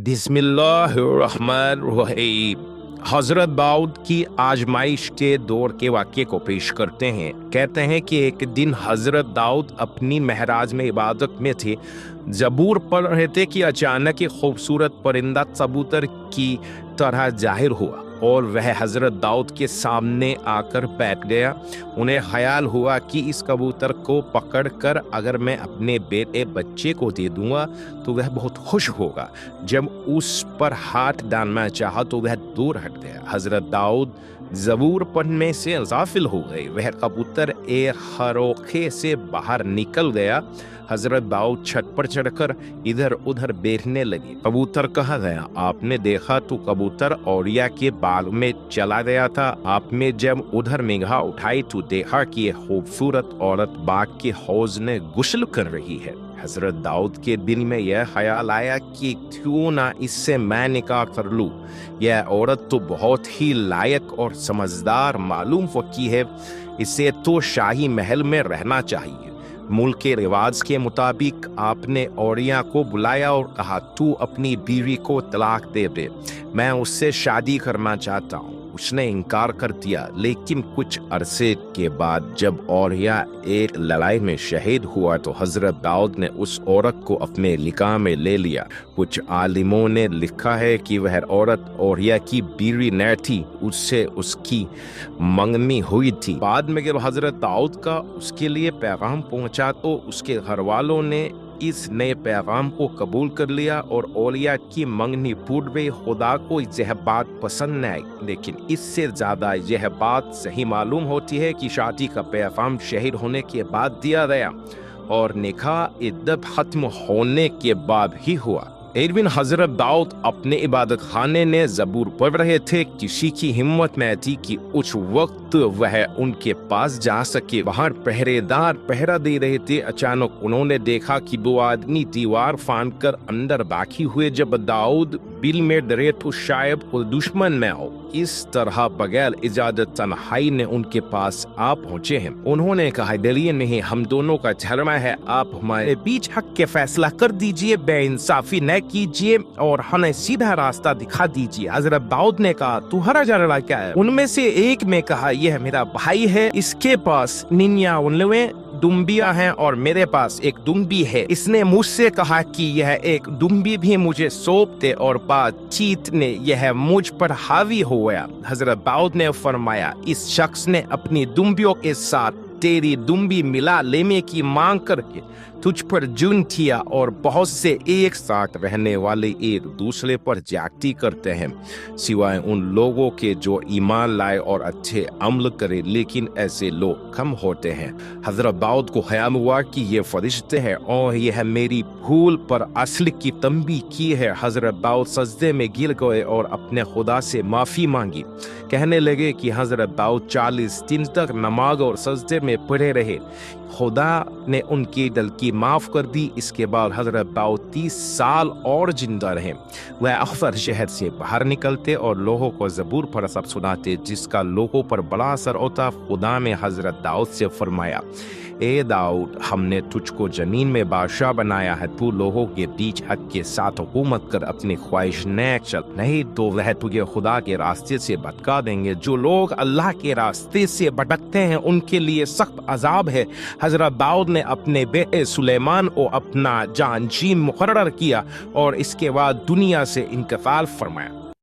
बिस्मिल्लाहिर्रहमानिर्रहीम। हजरत दाऊद की आजमाइश के दौर के वाक़े को पेश करते हैं। कहते हैं कि एक दिन हजरत दाऊद अपनी महराज में इबादत में थे, ज़बूर पढ़ रहे थे कि अचानक एक खूबसूरत परिंदा कबूतर की तरह जाहिर हुआ और वह हजरत दाऊद के सामने आकर बैठ गया। उन्हें ख्याल हुआ कि इस कबूतर को पकड़कर अगर मैं अपने बेटे बच्चे को दे दूंगा तो वह बहुत खुश होगा। जब उस पर हाथ डालना चाहा तो वह दूर हट गया। हजरत दाऊद ज़बूर पढ़ने से गाफिल हो गए। वह कबूतर एक खरोखे से बाहर निकल गया। हजरत दाऊद छत पर चढ़कर इधर उधर बैठने लगे। कबूतर कहा गया, आपने देखा तो कबूतर औरिया के बाग में चला गया था। आपने जब उधर निगाह उठाई तो देखा कि एक खूबसूरत औरत बाग के हौज में गुस्ल कर रही है। हजरत दाऊद के दिल में यह ख्याल आया कि क्यों ना इससे मैं निकाह कर लूं। यह औरत तो बहुत ही लायक और समझदार मालूम होती है, इसे तो शाही महल में रहना चाहिए। मुल्क के रिवाज के मुताबिक आपने औरिया को बुलाया और कहा, तू अपनी बीवी को तलाक दे दे, मैं उससे शादी करना चाहता हूँ। उसने इनकार कर दिया, लेकिन कुछ अरसे के बाद जब औरिया एक लड़ाई में शहीद हुआ तो हजरत दाऊद ने उस औरत को अपने निकाह में ले लिया। कुछ आलिमों ने लिखा है कि वह औरत औरिया की बीवी न थी, उससे उसकी मंगनी हुई थी। बाद में जब हजरत दाऊद का उसके लिए पैगाम पहुंचा तो उसके घर वालों ने इस नए पैगाम को कबूल कर लिया और औलिया की मंगनी फूट गई। खुदा को यह बात पसंद न आई, लेकिन इससे ज्यादा यह बात सही मालूम होती है कि शादी का पैगाम शहीद होने के बाद दिया गया और निकाह इद्दत खत्म होने के बाद ही हुआ। एक दिन हजरत दाऊद अपने इबादत खाने में ज़बूर पढ़ रहे थे। किसी की हिम्मत में थी कि उस वक्त वह उनके पास जा सके। बाहर पहरेदार पहरा दे रहे थे। अचानक उन्होंने देखा कि दो आदमी दीवार फांद कर अंदर दाखिल हुए। जब दाऊद बिल में डरे तो शायद वो दुश्मन में हो। इस तरह बगैर इजाजत तन्हाई ने उनके पास आ पहुंचे हैं। उन्होंने कहा, डरिए नहीं, हम दोनों का झगड़ा है, आप हमारे बीच हक के फैसला कर दीजिए, बेइंसाफी न कीजिए और हमें सीधा रास्ता दिखा दीजिए। हजरत दाऊद ने कहा, तुम्हारा झगड़ा क्या है? उनमें से एक ने कहा, यह मेरा भाई है, इसके पास 99 दुम्बियां हैं और मेरे पास एक दुम्बी है। इसने मुझसे कहा कि यह एक दुम्बी भी मुझे सौंप दे और बातचीत ने यह मुझ पर हावी हो गया। हजरत दाऊद ने फरमाया, इस शख्स ने अपनी दुम्बियों के साथ तेरी दुम्बी मिला लेने की मांग करके तुझ पर जुर्म किया और बहुत से एक साथ रहने वाले एक दूसरे पर ज्यादती करते हैं, सिवाय उन लोगों के जो ईमान लाए और अच्छे अमल करे, लेकिन ऐसे लोग कम होते हैं। हजरत दाऊद को ख्याल हुआ कि ये फरिश्ते हैं और यह मेरी भूल पर असल की तंबीह की है। हजरत दाऊद सजदे में गिर गए और अपने खुदा से माफी मांगी। कहने लगे कि हजरत दाऊद 40 दिन तक नमाज और सजदे में पड़े रहे। खुदा ने उनकी दिल की माफ कर दी। इसके बाद हजरत दाऊद 30 साल और जिंदा रहे। वह अक्सर शहर से बाहर निकलते और लोगों को ज़बूर पर सब सुनाते, जिसका लोगों पर बड़ा असर होता। खुदा ने हजरत दाऊद से फरमाया, ए दाऊद, हमने तुझको जमीन में बादशाह बनाया है, तू लोगों के बीच हक के साथ हुकूमत कर, अपनी ख्वाहिश न चल, नहीं तो वह तुझे खुदा के रास्ते से भटका देंगे। जो लोग अल्लाह के रास्ते से भटकते हैं उनके लिए सख्त अजाब है। हजरत दाऊद ने अपने बेटे सुलेमान को अपना जानशीन मुकर्रर किया और इसके बाद दुनिया से इंतकाल फरमाया।